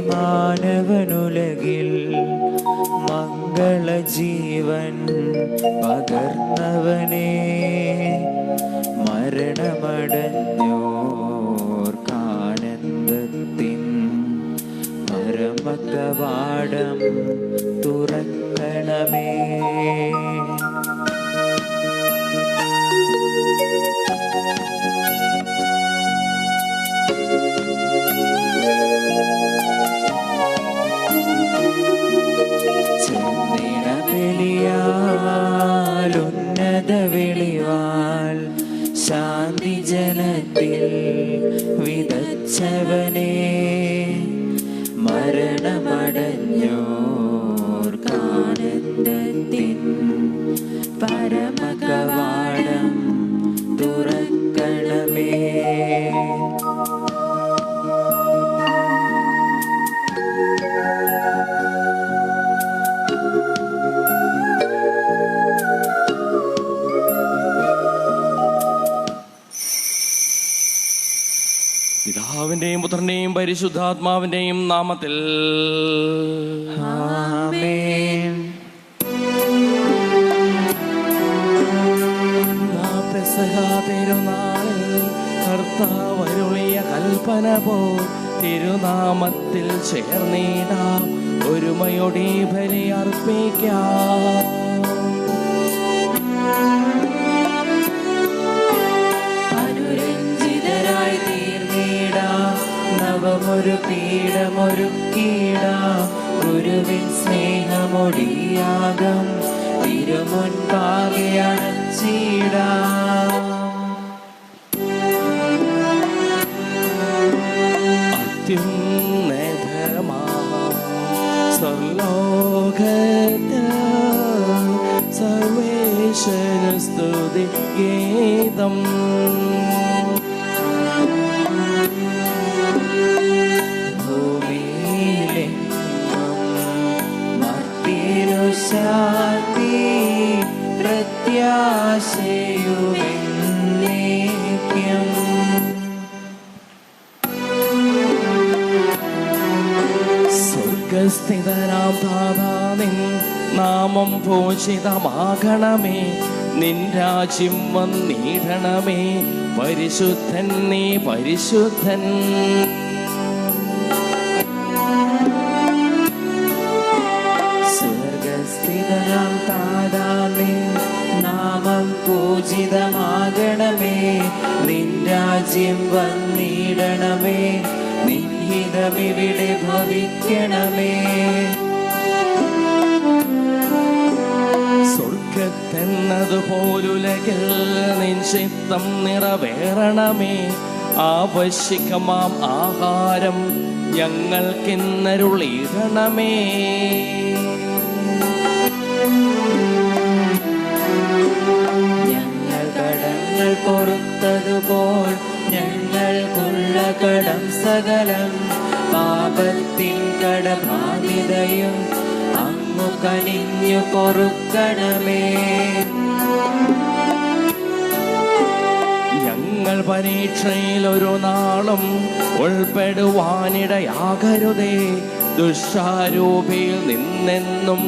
മാനവനുലകിൽ മംഗളജീവൻ പകർന്നവനേ, മരണമടഞ്ഞോർക്കാനന്ദത്തിൻ പരമകവാടം തുറക്കണമേ. ഉന്നത വെളിവാൽ ശാന്തി ജനത്തിൽ വിതച്ചവനേ, മരണമടഞ്ഞോർക്കാനന്ദത്തിൻ പരമകവാടം തുറക്കണമേ. പിതാവിന്റെയും പുത്രന്റെയും പരിശുദ്ധാത്മാവിന്റെയും നാമത്തിൽ ആമേൻ. പെസഹ തിരുനാളിൽ കർത്താവ് അരുളിയ കൽപ്പന പോൽ തിരുനാമത്തിൽ ചേർന്നിടാം, ഒരുമയോടെ ബലി അർപ്പിക്കാം. നവമൊരു പീഠമൊരുക്കിടാം, ഗുരുവിൻ സ്നേഹമൊടിയാകം തിരുമുൻപാകെ അണച്ചിടാം. സർലോകത്തിൽ സർവേശ്വര സ്തുതി ഗീതം. ശാന്തി പ്രത്യാശയുമെന്നേക്കും. സ്വർഗസ്ഥിതനാം താതാ, നിൻ നാമം പൂജിതമാകണമേ, നിൻ രാജ്യം വന്നിടണമേ, പരിശുദ്ധൻ നീ പരിശുദ്ധൻ. നാമം പൂജിതമാകണമേ, നിൻ രാജ്യം വന്നിടണമേ, നിൻ ഹിതമിവിടെ ഭവിക്കണമേ. സ്വർഗത്തെന്നതുപോലുലകിൽ നിൻ ചിത്തം നിറവേറണമേ, ആവശ്യകമാം ആഹാരം ഞങ്ങൾക്കിന്നരുളിടണമേ. ഞങ്ങൾ കടങ്ങൾ പൊറുത്തതുപോൽ ഞങ്ങൾക്കുള്ള കടം സകലം, പാപത്തിൻ കടബാധ്യതയും അങ്ങു കനിഞ്ഞു പൊറുക്കണമേ. ഞങ്ങൾ പരീക്ഷയിൽ ഒരു നാളും ഉൾപ്പെടുവാനിടയാകരുതേ, ദുഷ്ടാരൂപിയിൽ നിന്നെന്നും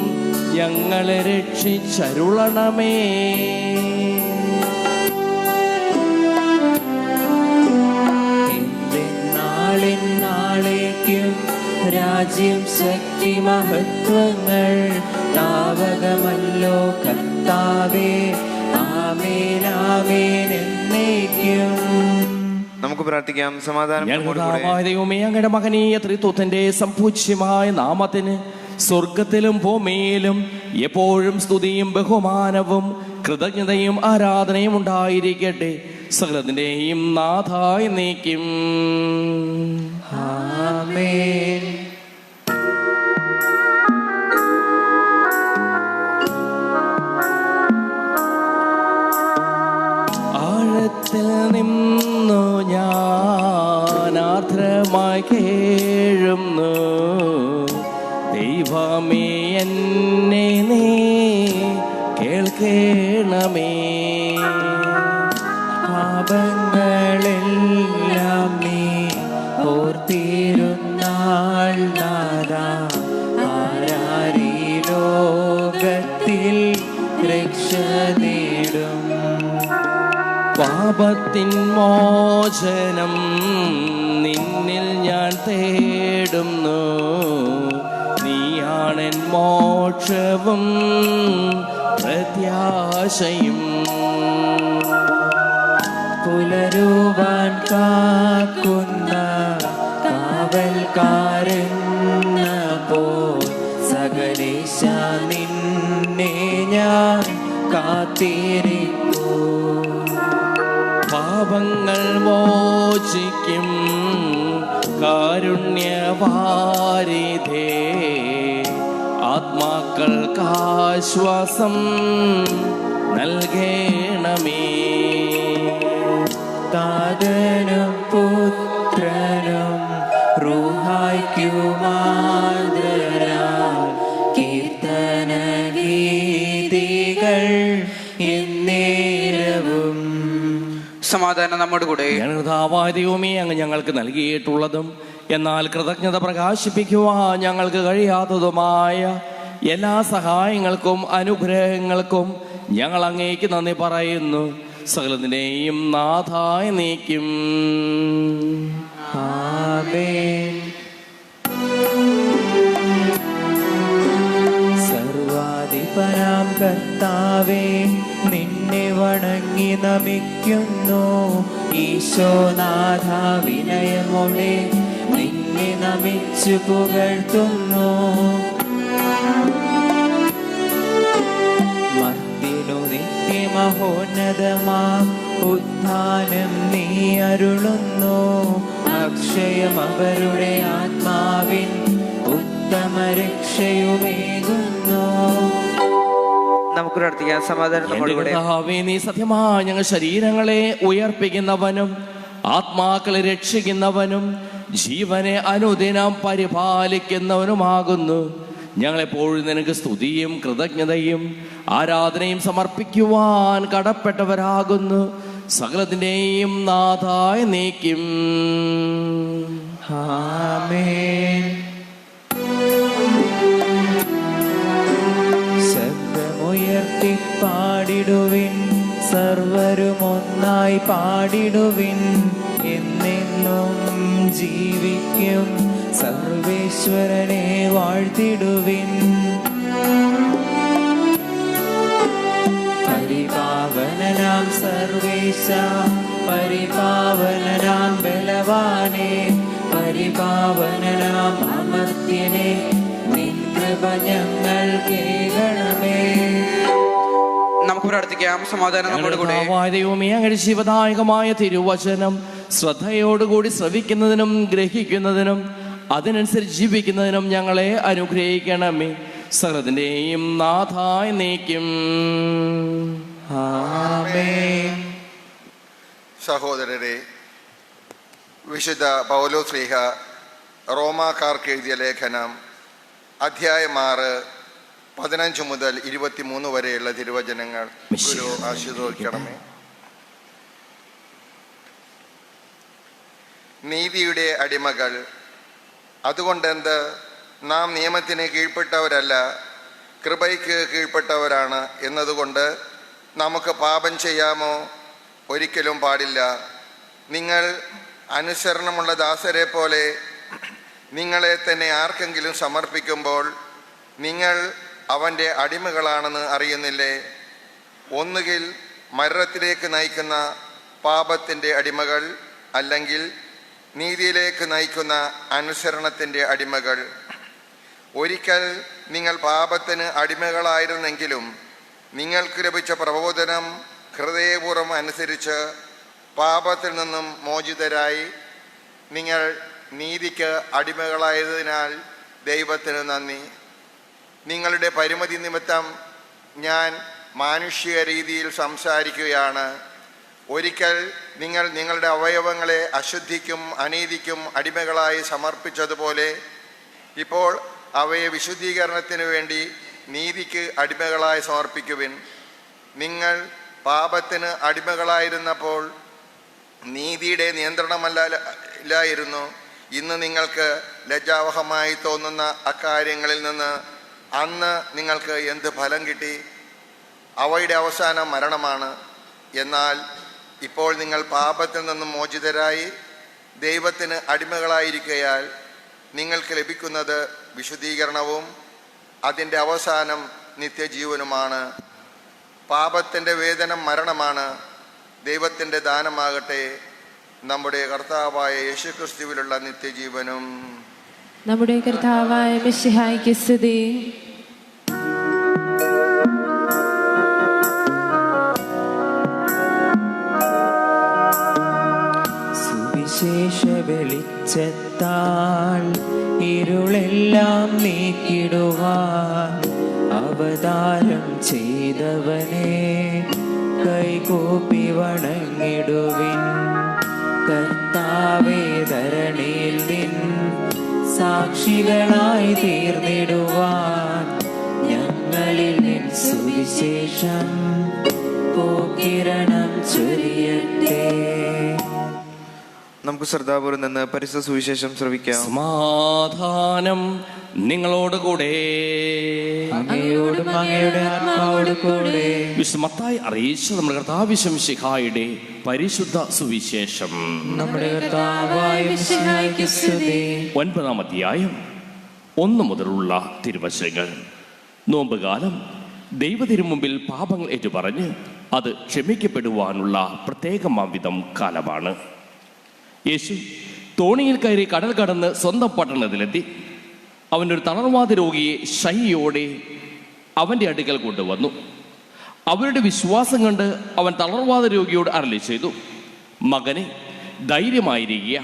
ഞങ്ങളെ രക്ഷിച്ചരുളണമേ. നാളേക്കും രാജ്യം ശക്തി മഹത്വങ്ങൾ താവകമല്ലോ കർത്താവേ. ആമേൻ ആമേൻ എന്നേക്കും. നമുക്ക് പ്രാർത്ഥിക്കാം. സമാധാനം ദൈവമേ, അങ്ങയുടെ മഹനീയ ത്രിത്വത്തിന്റെ സംപൂജ്യമായ നാമത്തിന് സ്വർഗത്തിലും ഭൂമിയിലും എപ്പോഴും സ്തുതിയും ബഹുമാനവും കൃതജ്ഞതയും ആരാധനയും ഉണ്ടായിരിക്കട്ടെ, സകലത്തിന്റെയും നാഥായി നീക്കും. ആമേൻ. ആഴത്തിൽ നിന്നു ഞാൻ ആർദ്രമായി കേഴുന്നു, ദൈവമേ എന്നെ നീ കേൾക്കണമേ. പാപങ്ങളെല്ലാം നീ ഓർത്തിരുന്ന നാൾ നാഥ ആരാരീ ലോകത്തിൽ രക്ഷ നേടും. പാപത്തിൻ മോചനം നിന്നിൽ ഞാൻ തേടുന്നു, നീയാണെൻ മോക്ഷവും പ്രത്യാശയും. പുലരുവാൻ കാക്കുന്ന കാവൽക്കാരെന്ന പോൽ സകലേശ നിന്നെ ഞാൻ കാത്തിരിക്കൂ. പാപങ്ങൾ മോചിക്കും കാരുണ്യവാരിധേ, ആത്മാക്കൾക്കാശ്വാസം നൽകണമേ. താതനും പുത്രനും റൂഹായ്ക്കുമാതരാൽ കീർത്തന ഗീതികൾ എന്നേരവും. സമാധാനം നമ്മോട് കൂടെ. കർത്താവായ ദൈവമേ, അങ്ങ് ഞങ്ങൾക്ക് നൽകിയിട്ടുള്ളതും എന്നാൽ കൃതജ്ഞത പ്രകാശിപ്പിക്കുവാൻ ഞങ്ങൾക്ക് കഴിയാത്തതുമായ എല്ലാ സഹായങ്ങൾക്കും അനുഗ്രഹങ്ങൾക്കും ഞങ്ങൾ അങ്ങേക്ക് നന്ദി പറയുന്നു. സകലത്തിനെയും നാഥായ നീക്കും. ആമേൻ. സർവാധിപനാം കർത്താവേ, നിന്നെ വണങ്ങി നമിക്കുന്നു. ഈശോനാഥ വിനയമോടെ നിന്നെ നമിച്ചു പുകഴ്ത്തുന്നു. മർത്യനു നിത്യമഹോന്നതമാം ഉത്ഥാനം നീ അരുളുന്നു. അക്ഷയം അവരുടെ ആത്മാവിൻ ഉത്തമ രക്ഷയുമേകുന്നു. നമുക്ക് പ്രാർത്ഥിക്കാം. സമാധാനം നമ്മോട് കൂടെ. കർത്താവേ, നീ സത്യമായി ഞങ്ങൾ ശരീരങ്ങളെ ഉയർപ്പിക്കുന്നവനും ആത്മാക്കളെ രക്ഷിക്കുന്നവനും ജീവനെ അനുദിനം പരിപാലിക്കുന്നവനുമാകുന്നു. ഞങ്ങളെപ്പോഴും നിനക്ക് സ്തുതിയും കൃതജ്ഞതയും ആരാധനയും സമർപ്പിക്കുവാൻ കടപ്പെട്ടവരാകുന്നു. സകലത്തിൻ്റെയും നാഥായ നീക്കും. ആമേൻ. ശബ്ദമുയർത്തി പാടിടുവിൻ, സർവരും ഒന്നായി പാടിടുവിൻ. എന്നെന്നും ജീവിക്കും സർവേശ്വരനെ വാഴ്ത്തിടുവിൻ. പരിപാവനനാം സർവേശ, പരിപാവനനാം ബലവാനെ, പരിപാവനനാം അമർത്യനെ, നിൻ കൃപ ഞങ്ങൾ കേൾക്കണമേ. നമുക്ക് പ്രാർത്ഥിക്കാം. സമാധാനം നമ്മോട് കൂടെ. ദൈവമേ, അങ്ങയുടെ ജീവദായകമായ തിരുവചനം ശ്രദ്ധയോടുകൂടി ശ്രവിക്കുന്നതിനും ഗ്രഹിക്കുന്നതിനും അതിനനുസരിച്ച് ജീവിക്കുന്നതിനും ഞങ്ങളെ അനുഗ്രഹിക്കണമേ. സകലത്തിൻ്റെയും നാഥായ നീക്കും. ആമേൻ. സഹോദരരെ, വിശുദ്ധ പൗലോസ് ശ്ലീഹ റോമാക്കാർക്ക് എഴുതിയ ലേഖനം അധ്യായം 6 15 മുതൽ 23 വരെയുള്ള തിരുവചനങ്ങൾ ഗുരു ആശീർവദിക്കണമേ. നീതിയുടെ അടിമകൾ, അതുകൊണ്ടെന്ത്? നാം നിയമത്തിന് കീഴ്പ്പെട്ടവരല്ല, കൃപയ്ക്ക് കീഴ്പ്പെട്ടവരാണ് എന്നതുകൊണ്ട് നമുക്ക് പാപം ചെയ്യാമോ? ഒരിക്കലും പാടില്ല. നിങ്ങൾ അനുസരണമുള്ള ദാസരെ പോലെ നിങ്ങളെ തന്നെ ആർക്കെങ്കിലും സമർപ്പിക്കുമ്പോൾ നിങ്ങൾ അവൻ്റെ അടിമകളാണെന്ന് അറിയുന്നില്ലേ? ഒന്നുകിൽ മരണത്തിലേക്ക് നയിക്കുന്ന പാപത്തിൻ്റെ അടിമകൾ, അല്ലെങ്കിൽ നീതിയിലേക്ക് നയിക്കുന്ന അനുസരണത്തിൻ്റെ അടിമകൾ. ഒരിക്കൽ നിങ്ങൾ പാപത്തിന് അടിമകളായിരുന്നെങ്കിലും നിങ്ങൾക്ക് ലഭിച്ച പ്രബോധനം ഹൃദയപൂർവ്വം അനുസരിച്ച് പാപത്തിൽ നിന്നും മോചിതരായി നിങ്ങൾ നീതിക്ക് അടിമകളായതിനാൽ ദൈവത്തിന് നന്ദി. നിങ്ങളുടെ പരിമിതി നിമിത്തം ഞാൻ മാനുഷിക രീതിയിൽ സംസാരിക്കുകയാണ്. ഒരിക്കൽ നിങ്ങൾ നിങ്ങളുടെ അവയവങ്ങളെ അശുദ്ധിക്കും അനീതിക്കും അടിമകളായി സമർപ്പിച്ചതുപോലെ ഇപ്പോൾ അവയെ വിശുദ്ധീകരണത്തിനു വേണ്ടി നീതിക്ക് അടിമകളായി സമർപ്പിക്കുവിൻ. നിങ്ങൾ പാപത്തിന് അടിമകളായിരുന്നപ്പോൾ നീതിയുടെ നിയന്ത്രണമല്ലായിരുന്നു. ഇന്ന് നിങ്ങൾക്ക് ലജ്ജാവഹമായി തോന്നുന്ന അക്കാര്യങ്ങളിൽ നിന്ന് അന്ന് നിങ്ങൾക്ക് എന്ത് ഫലം കിട്ടി? അവയുടെ അവസാനം മരണമാണ്. എന്നാൽ ഇപ്പോൾ നിങ്ങൾ പാപത്തിൽ നിന്നും മോചിതരായി ദൈവത്തിന് അടിമകളായിരിക്കയാൽ നിങ്ങൾക്ക് ലഭിക്കുന്നത് വിശുദ്ധീകരണവും അതിൻ്റെ അവസാനം നിത്യജീവനുമാണ്. പാപത്തിൻ്റെ വേതനം മരണമാണ്. ദൈവത്തിൻ്റെ ദാനമാകട്ടെ നമ്മുടെ കർത്താവായ യേശുക്രിസ്തുവിലുള്ള നിത്യജീവനും. നമ്മുടെ കർത്താവായ മിശിഹായ്ക്ക് സ്തുതി. സുവിശേഷ വെളിച്ചത്താൽ ഇരുളെല്ലാം നീക്കിടുവാൻ അവതാരം ചെയ്തവനെ കൈകൂപ്പി വണങ്ങിടുവിൻ. കർത്താവേ, ധരണിയിൽ നിൻ സാക്ഷികളായി തീർന്നിടുവാൻ ഞങ്ങളിൽ നിൻ സുവിശേഷം പൂക്കിരണം ചൊരിയട്ടെ. നമുക്ക് ശ്രദ്ധാപൂർവ്വം നിന്ന് പരിശുദ്ധ സുവിശേഷം ശ്രവിക്കാം. സമാധാനം നിങ്ങളോട് കൂടെ. അങ്ങയോടും അങ്ങയുടെ ആത്മാവോടും കൂടെ. വിശുദ്ധ മത്തായി അറിയിച്ച നമ്മുടെ കർത്താവ് മിശിഹായുടെ പരിശുദ്ധ സുവിശേഷം. നമ്മുടെ കർത്താവായ മിശിഹായ്ക്ക് സ്തുതി. 9-ാം അധ്യായം 1 മുതലുള്ള തിരുവചനങ്ങൾ. നോമ്പുകാലം ദൈവത്തിരുമുമ്പിൽ പാപങ്ങൾ ഏറ്റുപറഞ്ഞ് അത് ക്ഷമിക്കപ്പെടുവാനുള്ള പ്രത്യേകമാംവിധം കാലമാണ്. യേശു തോണിയിൽ കയറി കടൽ കടന്ന് സ്വന്തം പട്ടണത്തിലെത്തി. അവൻ്റെ ഒരു തളർവാദ രോഗിയെ ശയ്യോടെ അവൻ്റെ അടുക്കൽ കൊണ്ടുവന്നു. അവരുടെ വിശ്വാസം കണ്ട് അവൻ തളർവാദ രോഗിയോട് അരുളി ചെയ്തു, മകനെ, ധൈര്യമായിരിക്കുക,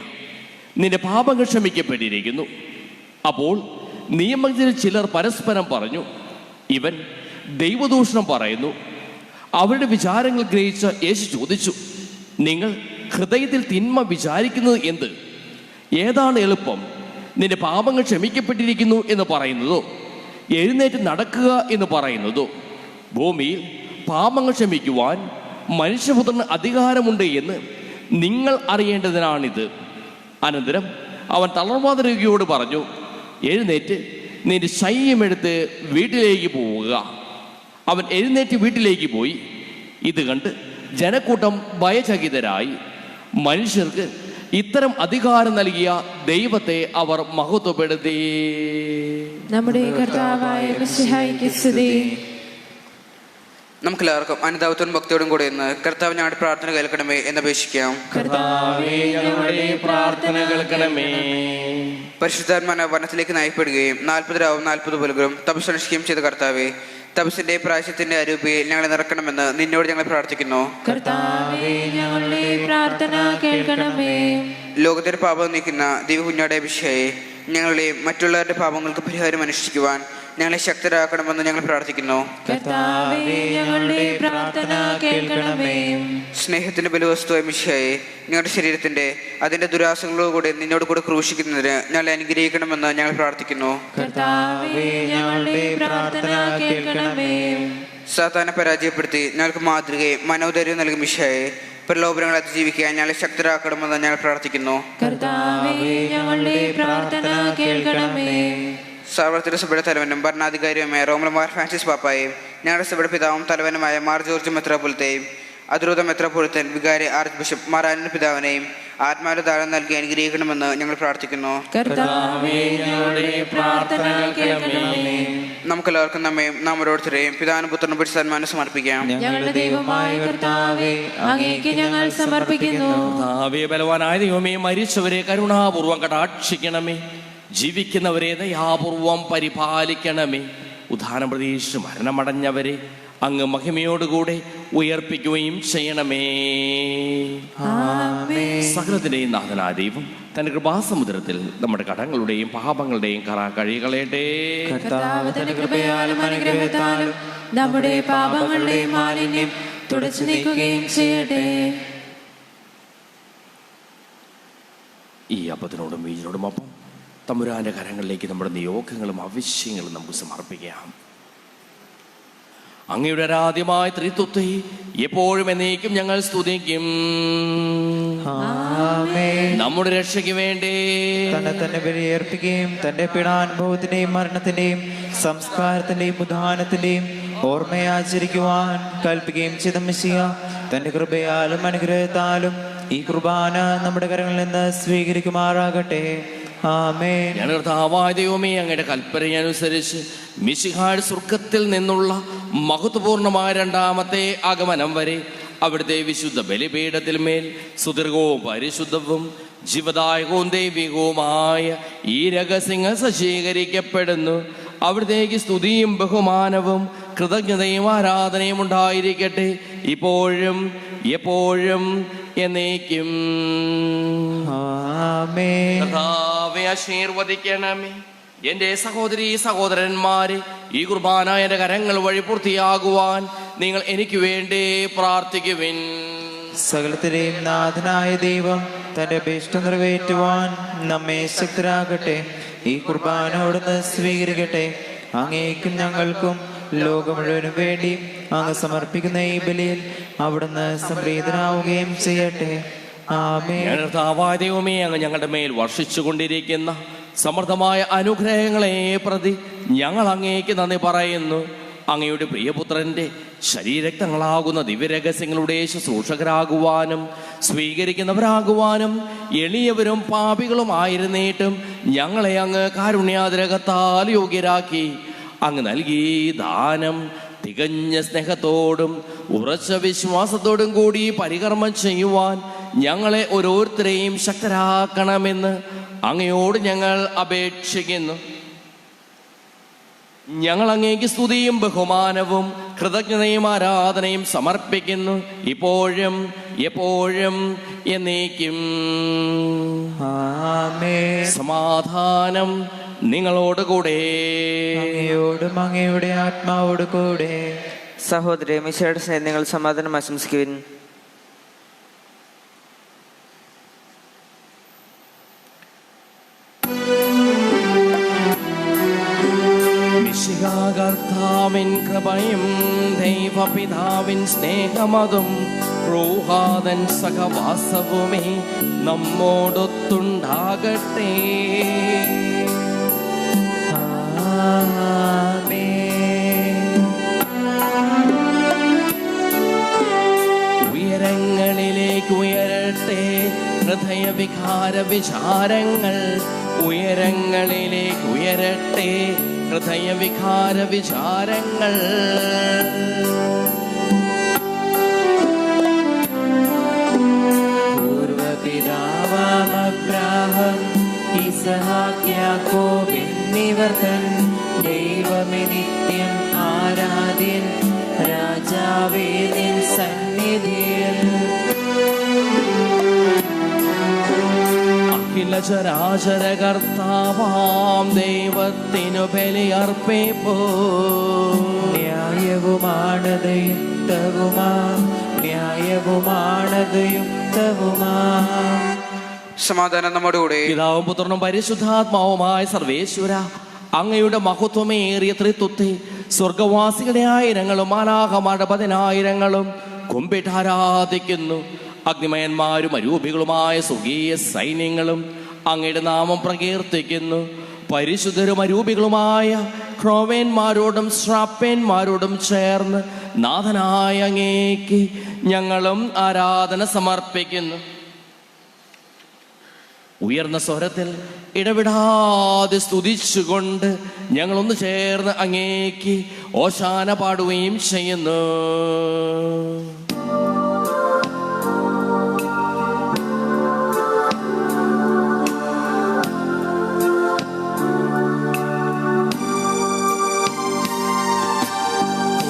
നിന്റെ പാപങ്ങൾ ക്ഷമിക്കപ്പെട്ടിരിക്കുന്നു. അപ്പോൾ നിയമത്തിൽ ചിലർ പരസ്പരം പറഞ്ഞു, ഇവൻ ദൈവദൂഷണം പറയുന്നു. അവരുടെ വിചാരങ്ങൾ ഗ്രഹിച്ച യേശു ചോദിച്ചു, നിങ്ങൾ ഹൃദയത്തിൽ തിന്മ വിചാരിക്കുന്നത് എന്ത്? ഏതാണ് എളുപ്പം, നിന്റെ പാപങ്ങൾ ക്ഷമിക്കപ്പെട്ടിരിക്കുന്നു എന്ന് പറയുന്നതോ എഴുന്നേറ്റ് നടക്കുക എന്ന് പറയുന്നതോ? ഭൂമിയിൽ പാപങ്ങൾ ക്ഷമിക്കുവാൻ മനുഷ്യപുത്രന് അധികാരമുണ്ട് എന്ന് നിങ്ങൾ അറിയേണ്ടതിനാണിത്. അനന്തരം അവൻ തളർവാദ രോഗിയോട് പറഞ്ഞു, എഴുന്നേറ്റ് നിന്റെ ശയ്യമെടുത്ത് വീട്ടിലേക്ക് പോവുക. അവൻ എഴുന്നേറ്റ് വീട്ടിലേക്ക് പോയി. ഇത് കണ്ട് ജനക്കൂട്ടം ഭയചകിതരായി. മനുഷ്യർക്ക് ഇത്തരം അധികാരം നൽകിയ ദൈവത്തെ അവർ മഹത്വപ്പെടുത്തി. നമ്മുടെ കർത്താവായ മിശിഹായ്ക്ക് സ്തുതി. നമുക്കെല്ലാവർക്കും അനുതാപത്തോടും ഭക്തിയോടും കൂടെ ഇന്ന് കർത്താവ് ഞങ്ങളുടെ പ്രാർത്ഥന കേൾക്കണമേ എന്നപേക്ഷിക്കാം. കർത്താവേ, ഞങ്ങളുടെ പ്രാർത്ഥന കേൾക്കണമേ. പരിശുദ്ധാത്മാവിനെ വനത്തിലേക്ക് നയിപ്പെടുകയും 40 രാവും 40 പകലും തപസ്സനുഷ്ഠിക്കുകയും ചെയ്ത കർത്താവേ, തപസ്സിന്റെ പ്രായശ്ചിത്തിന്റെ അരൂപിയിൽ ഞങ്ങളെ നിറക്കണമെന്ന് നിന്നോട് ഞങ്ങൾ പ്രാർത്ഥിക്കുന്നു. കർത്താവേ, ഞങ്ങളുടെ പ്രാർത്ഥന കേൾക്കണമേ. ലോകത്തിന്റെ പാപം നീക്കുന്ന ദിവ്യകുഞ്ഞാടെ അഭിഷേകയെ ഞങ്ങളുടെയും മറ്റുള്ളവരുടെ പാപങ്ങൾക്ക് പരിഹാരം അനുഷ്ഠിക്കുവാൻ ഞങ്ങളെ ശക്തരാക്കണമെന്ന് ഞങ്ങൾ പ്രാർത്ഥിക്കുന്നു. കർത്താവേ, ഞങ്ങളുടെ പ്രാർത്ഥന കേൾക്കണമേ. സ്നേഹത്തിന്റെ ബലവസ്തുവായ മിശിഹായെ, ഞങ്ങളുടെ ശരീരത്തിന്റെ അതിന്റെ ദുരാസകളോടുകൂടി നിന്നോട് കൂടെ ക്രൂശിക്കുന്നതിന് ഞങ്ങളെ അനുഗ്രഹിക്കണമെന്ന് ഞങ്ങൾ പ്രാർത്ഥിക്കുന്നു. കർത്താവേ, ഞങ്ങളുടെ പ്രാർത്ഥന കേൾക്കണമേ. സാത്താനെ പരാജയപ്പെടുത്തി ഞങ്ങൾക്ക് മാതൃകയും മനോധൈര്യം നൽകും മിശിഹായെ, പ്രലോഭനങ്ങളെ അതിജീവിക്കാൻ ഞങ്ങളെ ശക്തരാക്കണമെന്ന് ഞങ്ങൾ പ്രാർത്ഥിക്കുന്നു. കർത്താവേ, ഞങ്ങളുടെ പ്രാർത്ഥന കേൾക്കണമേ. സാർവത്രിക സഭയുടെ തലവനും ഭരണാധികാരിയുമായ റോമൻ മാർ ഫ്രാൻസിസ് പാപ്പായെയും ഞങ്ങളുടെ സഭയുടെ പിതാവും തലവനുമായ മാർ ജോർജ് മെത്രാപ്പൊലീത്തയും അതിരൂത മെത്രാപ്പൊലീത്തൻ വികാരി ആർച്ച് ബിഷപ്പ് മാർ ആന്റണി പിതാവിനെയും ആത്മാവിന്റെ ദാനം നൽകി അനുഗ്രഹിക്കണമെന്ന് ഞങ്ങൾ പ്രാർത്ഥിക്കുന്നു. കർത്താവേ, ഞങ്ങളുടെ പ്രാർത്ഥന കേൾക്കണമേ. നമുക്കെല്ലാവർക്കും നമ്മയും നാം ഓരോരുത്തരെയും പിതാവിനും പുത്രനും പരിശുദ്ധാത്മാവിനും സമർപ്പിക്കാം. ഞങ്ങളുടെ ദൈവമായ കർത്താവേ, അങ്ങേക്ക് ഞങ്ങൾ സമർപ്പിക്കുന്നു. കർത്താവേ, ബലവാനായ ദൈവമേ, മരിച്ചവരെ കരുണാപൂർവം കടാക്ഷിക്കണമേ. ജീവിക്കുന്നവരെ ദയാപൂർവം പരിപാലിക്കണമേ. ഉദ്ധാനം പ്രതീക്ഷിച്ച് മരണമടഞ്ഞവരെ അങ്ങ് മഹിമയോടുകൂടെ ഉയർപ്പിക്കുകയും ചെയ്യണമേ. സകലത്തിന്റെയും നാഥനായ ദൈവം തന്റെ കൃപാസമുദ്രത്തിൽ നമ്മുടെ കടങ്ങളുടെയും പാപങ്ങളുടെയും കറ കഴികളയട്ടെ. കർത്താവ് തന്റെ കൃപയാലും അനുഗ്രഹത്താലും നമ്മുടെ പാപങ്ങളുടെ മാലിന്യം തുടച്ചു നീക്കുകയും ചെയ്യട്ടെ. ഈ അപ്പത്തിനോടും വീഞ്ഞിനോടും ഒപ്പം തമ്പുരാന്റെ കരങ്ങളിലേക്ക് നമ്മുടെ നിയോഗങ്ങളും ആവശ്യങ്ങളും നമുക്ക് സമർപ്പിക്കാം. അങ്ങയുടെ ആരാധ്യമായ ത്രിത്വത്തെ എപ്പോഴും എന്നേക്കും ഞങ്ങൾ സ്തുതിക്കും. ആമേൻ. നമ്മുടെ രക്ഷയ്ക്ക് വേണ്ടി തന്നെ തന്നെ ബലിയർപ്പിക്കുകയും തന്റെ പീഡാനുഭവത്തിന്റെയും മരണത്തിന്റെയും സംസ്കാരത്തിന്റെയും ഉദ്ധാനത്തിന്റെയും ഓർമ്മയാചരിക്കുവാൻ കൽപ്പിക്കുകയും ചെയ്ത മെസ്സിയ തന്റെ കൃപയാലും അനുഗ്രഹത്താലും ഈ കുർബാന നമ്മുടെ കരങ്ങളിൽ നിന്ന് സ്വീകരിക്കുമാറാകട്ടെ. ആമേൻ. ഞങ്ങളുടെ കർത്താവായ ദൈവമേ, അങ്ങയുടെ കൽപ്പനയനുസരിച്ച് മിശിഹായുടെ സ്വർഗത്തിൽ നിന്നുള്ള മഹത്വപൂർണമായ രണ്ടാമത്തെ ആഗമനം വരെ അവിടുത്തെ വിശുദ്ധ ബലിപീഠത്തിൽ മേൽ സുദീർഘവും പരിശുദ്ധവും ജീവദായകവും ദൈവികവുമായ ഈ രഹസ്യങ്ങൾ സജ്ജീകരിക്കപ്പെടുന്നു. അവിടത്തേക്ക് സ്തുതിയും ബഹുമാനവും കൃതജ്ഞതയും ആരാധനയും ഉണ്ടായിരിക്കട്ടെ, ഇപ്പോഴും എപ്പോഴും എന്നേക്കും. ആമേൻ. കർത്താവേ, ആശീർവദിക്കണമേ. എൻ്റെ സഹോദരീ സഹോദരന്മാരെ, ഈ കുർബാന എൻ്റെ കരങ്ങൾ വഴി പൂർത്തിയാകുവാൻ നിങ്ങൾ എനിക്ക് വേണ്ടി പ്രാർത്ഥിക്കുവിൻ. സകലത്തിലെയും നാഥനായ ദൈവം തന്റെ അപേക്ഷ നിറവേറ്റുവാൻ നമ്മെ ശക്തരാകട്ടെ. ഈ കുർബാന അവിടുന്ന് സ്വീകരിക്കട്ടെ. അങ്ങേക്കും ഞങ്ങൾക്കും ലോകം മുഴുവനും വേണ്ടി അങ്ങ് സമർപ്പിക്കുന്ന ഈ ബലിയിൽ അവിടുന്ന് സംപ്രീതനാവുകയും ചെയ്യട്ടെ. ആമേൻ. കർത്താവായ ദൈവമേ, അങ്ങ് ഞങ്ങളുടെ മേൽ വർഷിച്ചു കൊണ്ടിരിക്കുന്ന സമൃദ്ധമായ അനുഗ്രഹങ്ങളെ പ്രതി ഞങ്ങൾ അങ്ങേക്ക് നന്ദി പറയുന്നു. അങ്ങയുടെ പ്രിയപുത്രന്റെ ശരീരക്തങ്ങളാകുന്ന ദിവ്യരഹസ്യങ്ങളുടെ ശുശ്രൂഷകരാകുവാനും സ്വീകരിക്കുന്നവരാകുവാനും എളിയവരും പാപികളുമായിരുന്നിട്ടും ഞങ്ങളെ അങ്ങ് കാരുണ്യാതിരകത്താൽ യോഗ്യരാക്കി. അങ്ങ് നൽകി ദാനം തികഞ്ഞ സ്നേഹത്തോടും ഉറച്ച വിശ്വാസത്തോടും കൂടി പരികർമ്മം ചെയ്യുവാൻ ഞങ്ങളെ ഓരോരുത്തരെയും ശക്തരാക്കണമെന്ന് അങ്ങയോട് ഞങ്ങൾ അപേക്ഷിക്കുന്നു. ഞങ്ങൾ അങ്ങേക്ക് സ്തുതിയും ബഹുമാനവും കൃതജ്ഞതയും ആരാധനയും സമർപ്പിക്കുന്നു, ഇപ്പോഴും എപ്പോഴും എന്നേക്കും. ആമേൻ. സമാധാനം നിങ്ങളോട് കൂടെ. അങ്ങയോടും അങ്ങയുടെ ആത്മാവോട് കൂടെ. സഹോദരി മിശയുടെ സ്നേഹം, നിങ്ങൾ സമാധാനം ആശംസിക്കുവിൻ. കർത്താവിൻ കൃപയും ദൈവപിതാവിൻ സ്നേഹമതും റൂഹാദൻ സഹവാസവുമേ നമ്മോടൊത്തുണ്ടാകട്ടെ. ഉയരങ്ങളിലേക്ക് ഉയരട്ടെ ഹൃദയവികാര വിചാരങ്ങൾ, ഉയരങ്ങളിലേക്ക് ഉയരട്ടെ ഹൃദയവികാര വിചാരങ്ങൾ. പൂർവപിതാവാം അബ്രാഹം ഇസഹാക്ക് യാക്കോബ് എന്നിവർ തൻ ദൈവമേ നിത്യം ആരാധ്യൻ, രാജാവേ നിൻ സന്നിധിയിൽ അഖിലചരാചര കർത്താവാം ദൈവത്തിനു ബലിയർപ്പിപ്പൂ. ന്യായവുമാണത് യുക്തവുമാം, ന്യായവുമാണത് യുക്തവുമാം. സമാധാനം നമ്മോടുകൂടെ. പിതാവും പുത്രനും പരിശുദ്ധാത്മാവുമായ സർവേശ്വര, അങ്ങയുടെ മഹത്വമേറിയ ത്രിത്വത്തെ സ്വർഗവാസികളുടെ ആയിരങ്ങളും മാലാഖമാരുടെ 10,000 കുമ്പിട്ടാരാധിക്കുന്നു. അഗ്നിമയന്മാരും അരൂപികളുമായ സ്വർഗീയ സൈന്യങ്ങളും അങ്ങയുടെ നാമം പ്രകീർത്തിക്കുന്നു. പരിശുദ്ധരും അരൂപികളുമായ ക്രോവേന്മാരോടും ശ്രാപ്പേന്മാരോടും ചേർന്ന് നാഥനായ അങ്ങേക്ക് ഞങ്ങളും ആരാധന സമർപ്പിക്കുന്നു. ഉയർന്ന സ്വരത്തിൽ ഇടവിടാതെ സ്തുതിച്ചുകൊണ്ട് ഞങ്ങളൊന്ന് ചേർന്ന് അങ്ങേക്ക് ഓശാന പാടുകയും ചെയ്യുന്നു.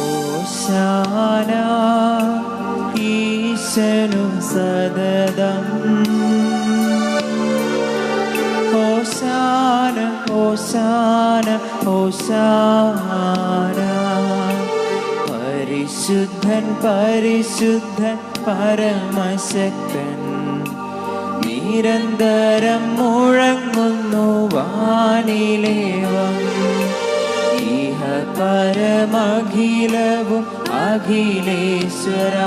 ഓശാന ഈശനു സദതം, ഓശാന ഓശാന ഓശാന. പരിശുദ്ധൻ പരിശുദ്ധൻ പരമശക്തൻ, നിരന്തരം മുഴങ്ങുന്നു വാനിലേവം. ഇഹ പരമഖിലവും അഖിലേശ്വര,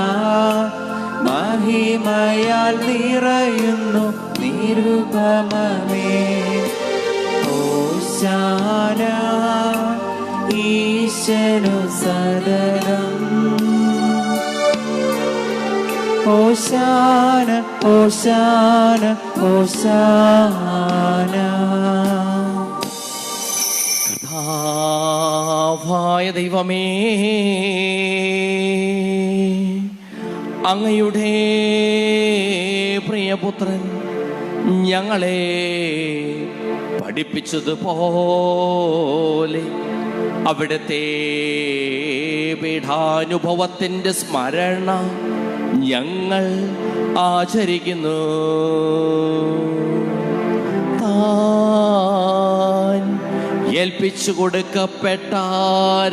മഹിമയാൽ നിറയുന്നു നിരുപമമേ. ഓശാന ഈശനു സദനം. ഓശാന ഓശാന ഓശാന. കർത്താവായ ദൈവമേ, അങ്ങയുടെ പ്രിയപുത്രൻ ഞങ്ങളെ പഠിപ്പിച്ചതുപോലെ അവിടുത്തെ പീഠാനുഭവത്തിൻ്റെ സ്മരണ ഞങ്ങൾ ആചരിക്കുന്നു. താൻ ഏൽപ്പിച്ചു കൊടുക്കപ്പെട്ട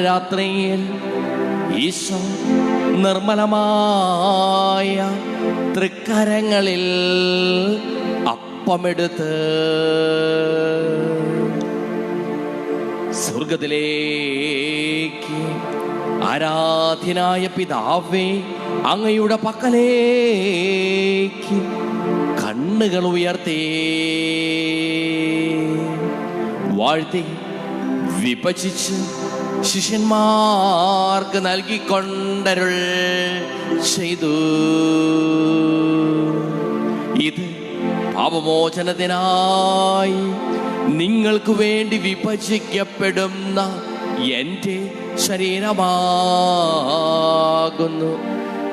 രാത്രിയിൽ ഈശോ നിർമ്മലമായ തൃക്കരങ്ങളിൽ അപ്പമെടുത്ത് സ്വർഗത്തിലേക്ക് ആരാധ്യനായ പിതാവേ, അങ്ങയുടെ പക്കലേക്ക് കണ്ണുകൾ ഉയർത്തി വാഴ്ത്തി വിഭജിച്ച് ശിഷ്യന്മാർക്ക് നൽകിക്കൊണ്ടരുൾ ചെയ്തു. ഇത് പാപമോചനത്തിനായി നിങ്ങൾക്ക് വേണ്ടി വിഭജിക്കപ്പെടുന്ന എൻ്റെ ശരീരമാകുന്നു.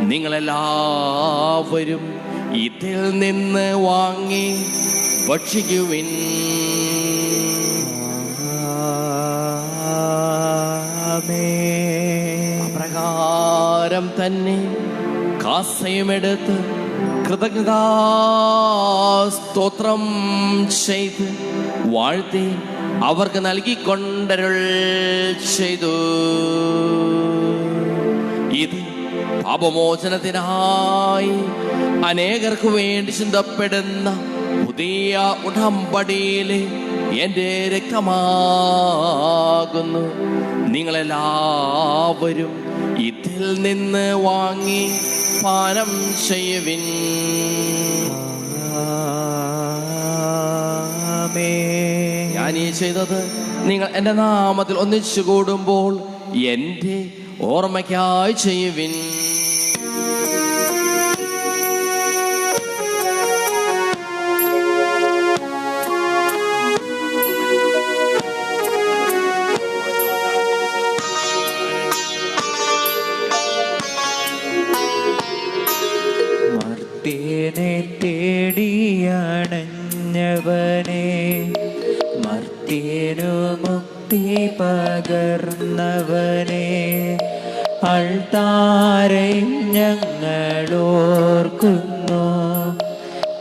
നിങ്ങളെല്ലാവരും ഇതിൽ നിന്ന് വാങ്ങി ഭക്ഷിക്കുവിൻ. അപ്രകാരം തന്നെ കാസയുമെടുത്ത് കൃതജ്ഞതാസ്തോത്രം ചെയ്ത് വാഴ്ത്തി അവർക്ക് നൽകിക്കൊണ്ടരുൾ ചെയ്തു. ഇത് പാപമോചനത്തിനായി അനേകർക്ക് വേണ്ടി ചിന്തപ്പെടുന്ന പുതിയ ഉടമ്പടിയിലെ എൻ്റെ രക്തമാകുന്നു. നിങ്ങളെല്ലാവരും ഇതിൽ നിന്ന് വാങ്ങി പാനം ചെയ്യുവിൻ. ഞാനീ ചെയ്തത് നിങ്ങൾ എൻ്റെ നാമത്തിൽ ഒന്നിച്ചു കൂടുമ്പോൾ എൻ്റെ ഓർമ്മയ്ക്കായി ചെയ്യുവിൻ. മർത്യനെ തേടിയണഞ്ഞവനെ, മർത്യനു മുക്തി പകർന്നവനെ, അൾത്താരെ ഞങ്ങളോർക്കുന്നു.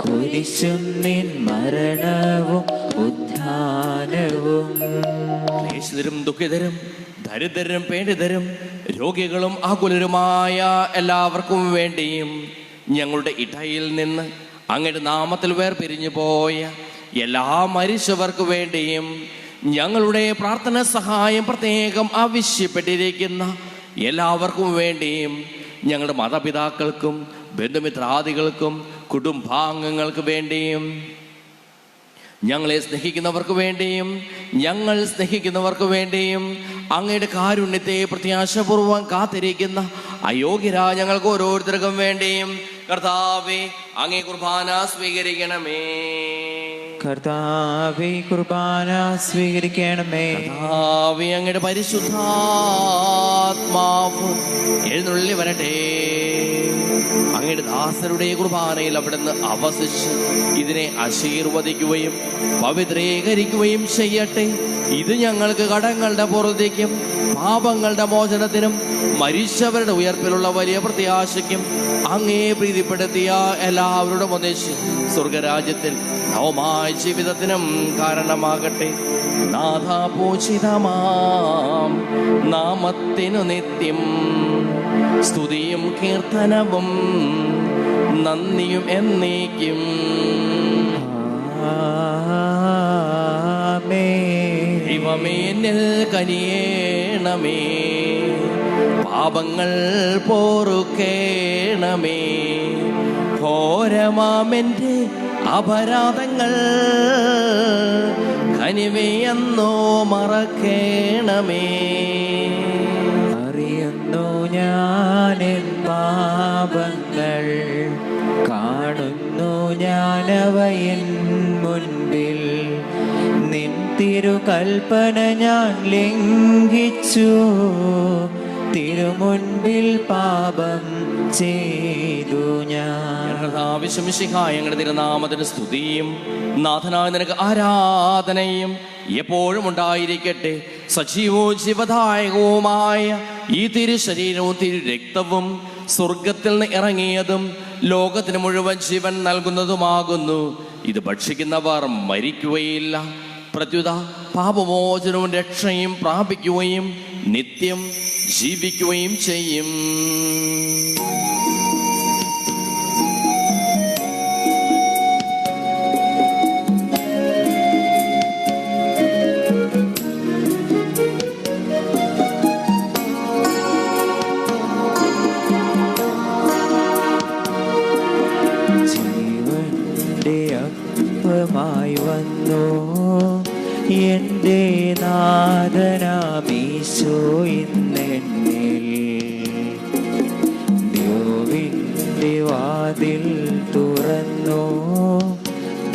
കുരിശും നിൻ മരണവും ഉത്ഥാനവും. ക്ലേശിതരും ദുഃഖിതരും ദരിദ്രരും പീഡിതരും രോഗികളും ആകുലരുമായ എല്ലാവർക്കും വേണ്ടിയും ഞങ്ങളുടെ ഇടയിൽ നിന്ന് അങ്ങയുടെ നാമത്തിൽ വേർപിരിഞ്ഞു പോയ എല്ലാ മരിച്ചവർക്ക് വേണ്ടിയും ഞങ്ങളുടെ പ്രാർത്ഥന സഹായം പ്രത്യേകം ആവശ്യപ്പെട്ടിരിക്കുന്ന എല്ലാവർക്കും വേണ്ടിയും ഞങ്ങളുടെ മാതാപിതാക്കൾക്കും ബന്ധുമിത്രാദികൾക്കും കുടുംബാംഗങ്ങൾക്ക് വേണ്ടിയും ഞങ്ങളെ സ്നേഹിക്കുന്നവർക്ക് വേണ്ടിയും ഞങ്ങൾ സ്നേഹിക്കുന്നവർക്ക് വേണ്ടിയും അങ്ങയുടെ കാരുണ്യത്തെ പ്രത്യാശപൂർവം കാത്തിരിക്കുന്ന അയോഗ്യരായ ഞങ്ങൾക്ക് ഓരോരുത്തർക്കും വേണ്ടിയും കർത്താവേ അങ്ങേ കുർബാന സ്വീകരിക്കണമേ. കർത്താവേ കുർബാന സ്വീകരിക്കണമേ. കർത്താവേ അങ്ങയുടെ പരിശുദ്ധാത്മാവ് എഴുന്നള്ളി വരട്ടെ. അങ്ങയുടെ ദാസരുടെ കുർബാനയിൽ അവിടുന്ന് അവസിച്ച് ഇതിനെ ആശീർവദിക്കുകയും പവിത്രീകരിക്കുകയും ചെയ്യട്ടെ. ഇത് ഞങ്ങൾക്ക് കടങ്ങളുടെ പൂർത്തിക്കും പാപങ്ങളുടെ മോചനത്തിനും മരിച്ചവരുടെ ഉയർപ്പിലുള്ള വലിയ പ്രത്യാശയ്ക്കും അങ്ങേ പ്രീതിപ്പെടുത്തിയ എല്ലാവരുടെ ഒന്നിച്ച് സ്വർഗരാജ്യത്തിൽ നവമായ ജീവിതത്തിനും കാരണമാകട്ടെ. നാഥാപൂജിതമാം നാമത്തിനു നിത്യം സ്തുതിയും കീർത്തനവും നന്ദിയും എന്നേക്കും. ആമേൻ. ദൈവമേ എന്നിൽ കനിയേണമേ, പാപങ്ങൾ പൊറുക്കേണമേ, ഘോരമാമെൻ്റെ അപരാധങ്ങൾ കനിവയെന്നോ മറക്കേണമേ. അറിയുന്നു ഞാനെൻ പാപങ്ങൾ, കാണുന്നു ഞാനവയൻ മുൻപിൽ. നിൻ തിരുകൽപ്പന ഞാൻ ലംഘിച്ചു, തിരുമുൻപിൽ പാപം ചെയ്തു ഞാൻ. ഞങ്ങളുടെ തിരുനാമത്തിന് സ്തുതിയും നാഥനായ നിനക്ക് ആരാധനയും എപ്പോഴും ഉണ്ടായിരിക്കട്ടെ. സജീവവും ജീവദായകവുമായ ഈ തിരുശരീരവും തിരു രക്തവും സ്വർഗത്തിൽ നിന്ന് ഇറങ്ങിയതും ലോകത്തിന് മുഴുവൻ ജീവൻ നൽകുന്നതുമാകുന്നു. ഇത് ഭക്ഷിക്കുന്നവർ മരിക്കുകയില്ല, പ്രത്യുത പാപമോചനവും രക്ഷയും പ്രാപിക്കുകയും നിത്യം ജീവിക്കുകയും ചെയ്യും. ജീവന്റെ അപ്പമായി വന്നു എൻ്റെ നാഥനാമീശോ ഇന്നെന്നിൽ. ദ്യോവിൻ്റെ വാതിൽ തുറന്നു,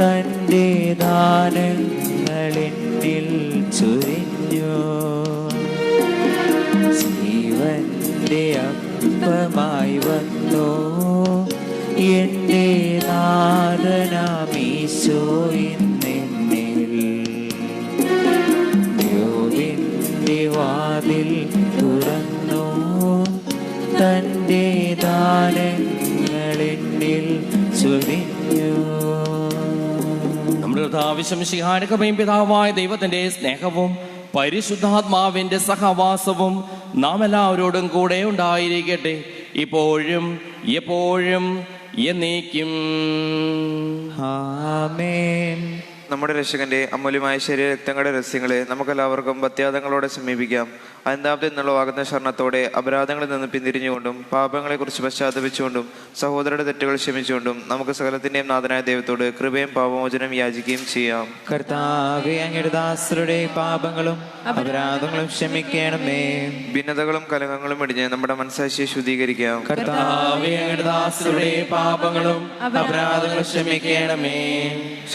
തൻ്റെ ദാനങ്ങളെന്നിൽ ചൊരിഞ്ഞു. ജീവന്റെ അപ്പമായി വന്നു എൻ്റെ നാഥനാമീശോ ഇന്നെന്നിൽ. ദ്യോവിൻ്റെ വാതിൽ തുറന്നു, തൻ്റെ ദാനങ്ങളെന്നിൽ ചൊരിഞ്ഞു. നമ്മുടെ കർത്താവിശ്വസിഹായുടെ കൃപയും പിതാവായ ദൈവത്തിന്റെ സ്നേഹവും പരിശുദ്ധാത്മാവിന്റെ സഹവാസവും നാം എല്ലാവരോടും കൂടെ ഉണ്ടായിരിക്കട്ടെ, ഇപ്പോഴും എപ്പോഴും എന്നേക്കും. ആമേൻ. നമ്മുടെ രക്ഷകന്റെ അമൂല്യമായ ശരീരരക്തങ്ങളുടെ രഹസ്യങ്ങളെ നമുക്കെല്ലാവർക്കും ഭക്ത്യാദങ്ങളോടെ സമീപിക്കാം. അന്താപത്തിൽ നിന്നുള്ള വാഗ്ദത്ത ശരണത്തോടെ അപരാധങ്ങളിൽ നിന്ന് പിന്തിരിഞ്ഞുകൊണ്ടും പാപങ്ങളെക്കുറിച്ച് പശ്ചാത്തപിച്ചുകൊണ്ടും സഹോദരരുടെ തെറ്റുകൾ ക്ഷമിച്ചുകൊണ്ടും നമുക്ക് സകലത്തിന്റെയും നാഥനായ ദൈവത്തോട് കൃപയും പാപമോചനം യാചിക്കുകയും ചെയ്യാം. കർത്താവേ, അങ്ങയുടെ ദാസരുടെ പാപങ്ങളും അപരാധങ്ങളും ക്ഷമിക്കണമേ. ഭിന്നതകളും കലഹങ്ങളും ഇടിഞ്ഞ് നമ്മുടെ മനസ്സാക്ഷിയെ ശുദ്ധീകരിക്കാം. കർത്താവേ, അങ്ങയുടെ ദാസരുടെ പാപങ്ങളും അപരാധങ്ങളും ക്ഷമിക്കണമേ.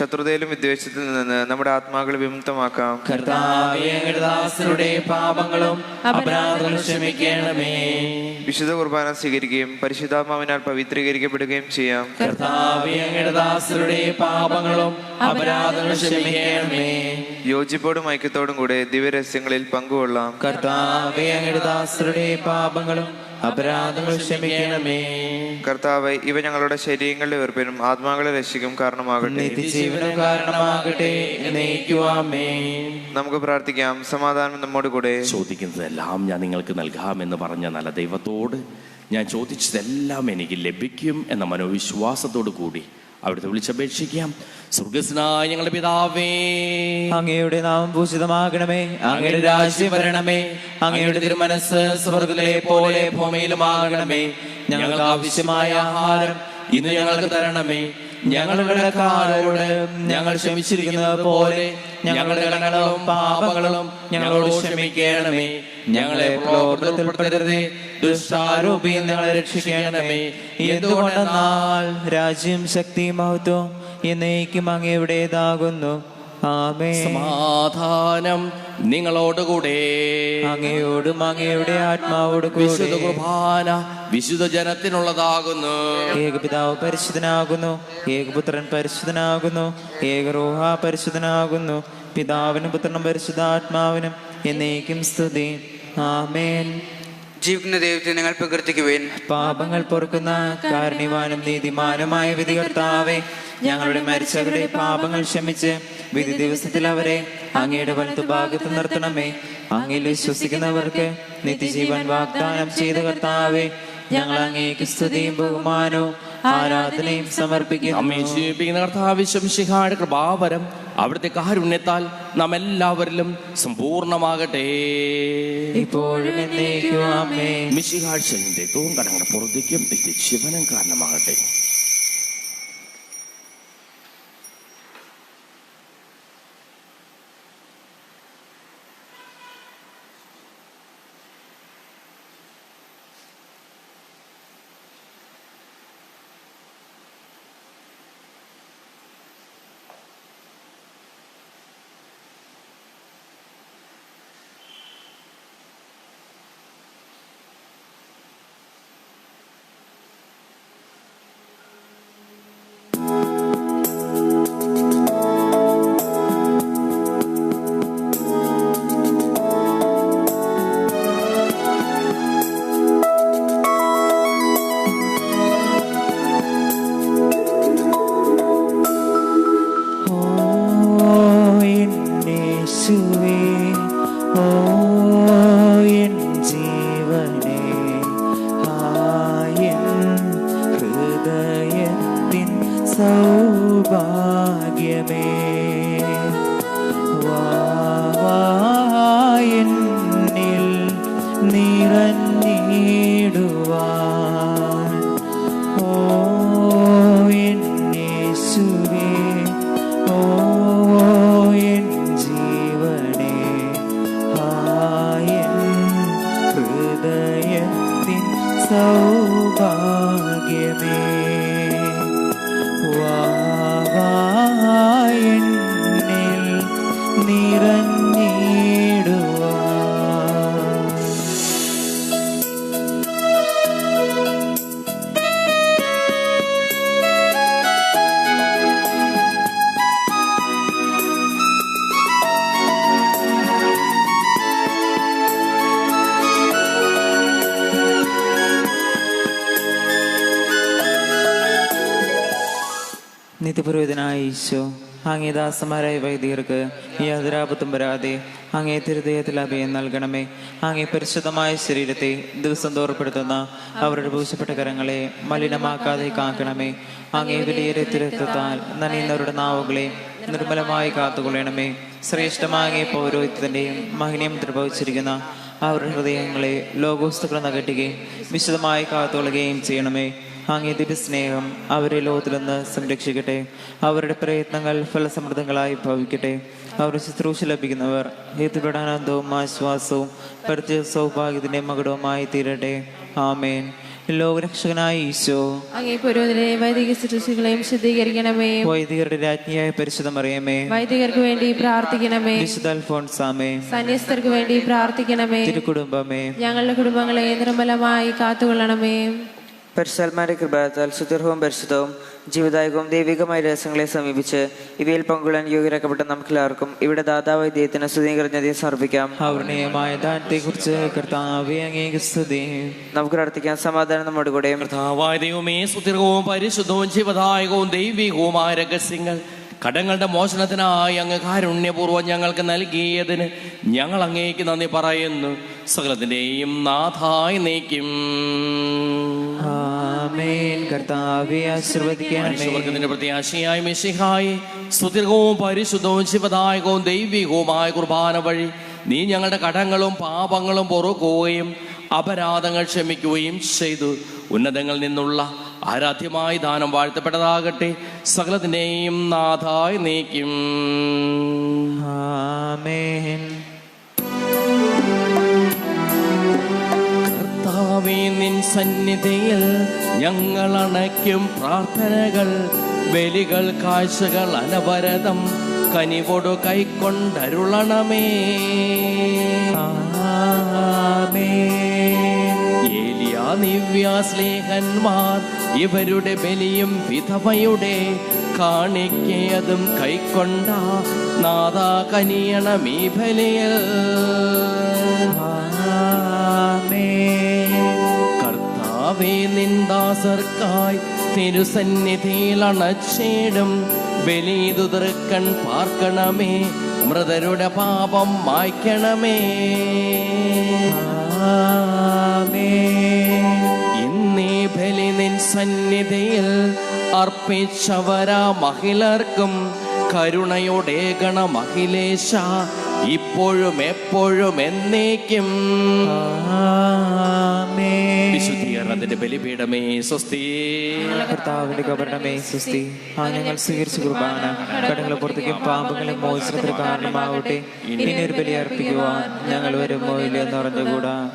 ശത്രുതയിലും വിദ്വേഷത്തിൽ നിന്ന് നമ്മുടെ ആത്മാക്കളെ വിമുക്തമാക്കാം. കർത്താവേ, അങ്ങയുടെ ദാസരുടെ പാപങ്ങളും അപരാധങ്ങളും ക്ഷമിക്കണമേ. വിശുദ്ധ കുർബാന സ്വീകരിക്കുകയും പരിശുദ്ധാത്മാവിനാൽ പവിത്രീകരിക്കപ്പെടുകയും ചെയ്യാം. കർത്താവേ, അങ്ങയുടെ ദാസരുടെ പാപങ്ങളും അപരാധങ്ങളും ക്ഷമിക്കണമേ. യോജിപ്പോടും ഐക്യത്തോടും കൂടെ ദിവ്യരഹസ്യങ്ങളിൽ പങ്കുകൊള്ളാം. കർത്താവേ, അങ്ങയുടെ ദാസരുടെ പാപങ്ങളും അപരാധങ്ങളും ക്ഷമിക്കണമേ. കർത്താവ്, ഇവ ഞങ്ങളുടെ ശരീരങ്ങളുടെ വെറുപ്പിനും ആത്മാക്കളെ രക്ഷിക്കും കാരണമാകട്ടെ. നിത്യജീവനും കാരണമാകട്ടെ. എന്നേക്കുമാമേൻ. നമുക്ക് പ്രാർത്ഥിക്കാം. സമാധാനം നമ്മോട് കൂടെ. ചോദിക്കുന്നതെല്ലാം ഞാൻ നിങ്ങൾക്ക് നൽകാമെന്ന് പറഞ്ഞ നല്ല ദൈവത്തോട് ഞാൻ ചോദിച്ചതെല്ലാം എനിക്ക് ലഭിക്കും എന്ന മനോവിശ്വാസത്തോടു കൂടി അവിടുത്തെ വിളിച്ചപേക്ഷിക്കാം. സ്വർഗ്ഗസ്ഥനായ ഞങ്ങളുടെ പിതാവേ, അങ്ങയുടെ നാമം പൂജിതമാകണമേ. അങ്ങയുടെ രാജ്യം വരണമേ. അങ്ങയുടെ തിരുമനസ് സ്വർഗ്ഗത്തിലെ പോലെ ഭൂമിയിലുമാകണമേ. ഞങ്ങൾക്ക് ആവശ്യമായ ആഹാരം ഇന്ന് ഞങ്ങൾക്ക് തരണമേ. ഞങ്ങളുടെ കടക്കാരോട് ഞങ്ങൾ ക്ഷമിച്ചിരിക്കുന്നത് പോലെ ഞങ്ങളുടെ കടങ്ങളും പാപങ്ങളും ഞങ്ങളോട് ക്ഷമിക്കണമേ. ഞങ്ങളെ പ്രലോഭനത്തിൽ ഉൾപ്പെടുത്തരുതേ, ദുഷ്ടാരൂപിയിൽ ഞങ്ങളെ രക്ഷിക്കണമേ. എന്തുകൊണ്ടെന്നാൽ രാജ്യം, ശക്തി, മഹത്വം എന്നേക്കും അങ്ങയുടേതാകുന്നു. ആമേൻ. സമാധാനം നിങ്ങളോടുകൂടെ. അങ്ങയോടും അങ്ങയുടെ ആത്മാവോട് വിശുദ്ധ കൂടെ. കുർബാന വിശുദ്ധ ജനത്തിനുള്ളതാകുന്നു. ഏകപിതാവ് പരിശുദ്ധനാകുന്നു, ഏകപുത്രൻ പരിശുദ്ധനാകുന്നു, ഏകറൂഹ പരിശുദ്ധനാകുന്നു. പിതാവിനും പുത്രനും പരിശുദ്ധാത്മാവിനും എന്നേക്കും സ്തുതി. ആമേൻ. ജീവിക്കുന്ന ദൈവത്തെ നിങ്ങൾ പ്രകീർത്തിക്കുവേൻ. പാപങ്ങൾ പൊറുക്കുന്ന കാരുണ്യവാനും നീതിമാനുമായ വിധികർത്താവേ, ഞങ്ങളുടെ മരിച്ചവരുടെ പാപങ്ങൾ ക്ഷമിച്ച് വിധി ദിവസത്തിൽ അവരെ അങ്ങയുടെ വലത്തുഭാഗത്ത് നിർത്തണമേ. അങ്ങയിൽ വിശ്വസിക്കുന്നവർക്ക് നിത്യജീവൻ വാഗ്ദാനം ചെയ്ത കർത്താവേ, ഞങ്ങൾ അങ്ങേക്ക് സ്തുതിയും ബഹുമാനവും ആരാധനയും സമർപ്പിക്കുന്നു. നമ്മെ ജീവിപ്പിക്കുന്ന കർത്താവിശ്വസിഹായുടെ കൃപാവരം അവിടുത്തെ കാരുണ്യത്താൽ നാം എല്ലാവരിലും സമ്പൂർണ്ണമാകട്ടെ. ഇപ്പോഴും എന്നേക്കും ആമേൻ. മിശിഹാഴ്ചയുടെ തൂങ്കടങ്ങളുടെ പുറത്തേക്കും നിത്യജീവനം കാരണമാകട്ടെ. നിത്യപുരോഹിതനായ ഈശോ, അങ്ങേ ദാസന്മാരായ വൈദികർക്ക് യാതൊരാപത്തും വരാതെ അങ്ങേ തിരുദയത്തിൽ അഭയം നൽകണമേ. അങ്ങേ പരിശുദ്ധമായ ശരീരത്തെ ദിവസം തോർപ്പെടുത്തുന്ന അവരുടെ പൂശപ്പെട്ട കരങ്ങളെ മലിനമാക്കാതെ കാക്കണമേ. അങ്ങേ വിലയേറിയ തിരുത്തത്താൽ നനയുന്നവരുടെ നാവുകളെ നിർമ്മലമായി കാത്തുകൊള്ളണമേ. ശ്രേഷ്ഠമായ അങ്ങേ പൗരോഹിത്യത്തിന്റെയും മഹിനയും ദ്രവച്ചിരിക്കുന്ന അവരുടെ ഹൃദയങ്ങളെ ലോകോസ്തുക്കൾ നകറ്റുകയും വിശദമായി കാത്തുകൊള്ളുകയും ചെയ്യണമേ. അങ്ങേ ദിവ്യസ്നേഹം അവരെ ലോകത്തിൽ നിന്ന് സംരക്ഷിക്കട്ടെ. അവരുടെ പ്രയത്നങ്ങൾ ഫലസമൃദ്ധങ്ങളായി ഭവിക്കട്ടെ. അവരുടെ ശുശ്രൂഷ ലഭിക്കുന്നവർ ഹേതുക്കളുടെ ആനന്ദവും ആശ്വാസവും പ്രത്യേക സൗഭാഗ്യത്തിന്റെ മകുടവുമായി തീരട്ടെ. ആമേൻ. ലോകരക്ഷകനായ ഈശോ, അങ്ങേ പുരോഹിതരെ വൈദിക ശുശ്രൂഷകളെയും ശുദ്ധീകരിക്കണമേ. വൈദികരുടെ രാജ്ഞിയായ പരിശുദ്ധ മറിയമേ, വൈദികർക്ക് വേണ്ടി പ്രാർത്ഥിക്കണമേ. വിശുദ്ധ അൽഫോൻസാമേ, സന്യസ്തർക്ക് വേണ്ടി പ്രാർത്ഥിക്കണമേ. തിരുക്കുടുംബമേ, ഞങ്ങളുടെ കുടുംബങ്ങളെ നിർമ്മലമായി കാത്തുകൊള്ളണമേ. പരിശുദ്ധന്മാരുടെ കൃപയാൽ സുദീർഘവും പരിശുദ്ധവും ജീവദായകവും ദൈവികമായ രഹസ്യങ്ങളെ സമീപിച്ച് ഇവയിൽ പങ്കുകൊള്ളാൻ യോഗ്യരാക്കപ്പെട്ട നമുക്കെല്ലാവർക്കും ഇവിടെ ദാതാവായ ദൈവത്തിന് സ്തുതികരണത്തെ സമർപ്പിക്കാം. ഔർണീയമായ ദാനത്തെ കുറിച്ച് കർത്താവേ അങ്ങേക്ക് സ്തുതി. നമുക്ക് പ്രാർത്ഥിക്കാം. സമാധാനം നമ്മുടെ കൂടെ. കർത്താവായ ദൈവമേ, സുദീർഘവും പരിശുദ്ധവും ജീവദായകവും ദൈവികവുമായ രഹസ്യങ്ങൾ കടങ്ങളുടെ മോചനത്തിനായി അങ്ങ് കാരുണ്യപൂർവ്വം ഞങ്ങൾക്ക് നൽകിയതിന് ഞങ്ങൾ അങ്ങേക്ക് നന്ദി പറയുന്നു. സകലത്തിന്റെയും നാഥായി നീക്കും. ആമേൻ. കർത്താവേ ആശീർവദിക്കണമേ. വർഗത്തിന്റെ പ്രത്യാശയായ മിശിഹായി സുദീർഘവും പരിശുദ്ധവും ജീവദായകവും ദൈവികവുമായ കുർബാന വഴി നീ ഞങ്ങളുടെ കടങ്ങളും പാപങ്ങളും പൊറുക്കുകയും അപരാധങ്ങൾ ക്ഷമിക്കുകയും ചെയ്തു. ഉന്നതങ്ങളിൽ നിന്നുള്ള ആരാധ്യമായ ദാനം വാഴ്ത്തപ്പെട്ടതാകട്ടെ. സകലത്തിന്റെയും നാഥായി നീക്കും. ആമേൻ. കർത്താവേ, നിൻ സന്നിധിയിൽ ഞങ്ങൾ അണയ്ക്കും പ്രാർത്ഥനകൾ, ബലികൾ, കാഴ്ചകൾ അനവരതം കനിവോടു കൈക്കൊണ്ടരുളണമേ. ഏലിയാ, ദിവ്യാസ്ലേഹന്മാർ ഇവരുടെ ബലിയും വിധവയുടെ കാണിക്കയതും കൈക്കൊണ്ട നാദാ കനിയണമീ ബലിയിൽ. കർത്താവേ, നിന്ദാസർക്കായി തിരുസന്നിധിയിൽ അണച്ചേടും ബലിതുതൃക്കൺ പാർക്കണമേ. മൃതരുടെ പാപം മായ്ക്കണമേ. ഇന്നീ ബലി നിൻ സന്നിധിയിൽ അർപ്പിച്ചവരാ മഹിളർക്കും കരുണയോടെ ഗണമഖിലേശ ഇപ്പോഴും എപ്പോഴും എന്നേക്കും. ആമേൻ. വിശുദ്ധീകരണത്തിന്റെ ബലിപീഠമേ സ്വസ്തി. കർത്താവിന്റെ കബരണമേ സുസ്തി. ആ ഞങ്ങൾ സ്വീകരിച്ച കുർബാന കടങ്ങളെ പുറത്തേക്കും പാപങ്ങളെ മോചനത്തിന് കാരണമാവട്ടെ. ഇനി ഒരു ബലി അർപ്പിക്കുവാൻ ഞങ്ങൾ വരുമോ ഇല്ലയെന്ന് അറിഞ്ഞുകൂടാ.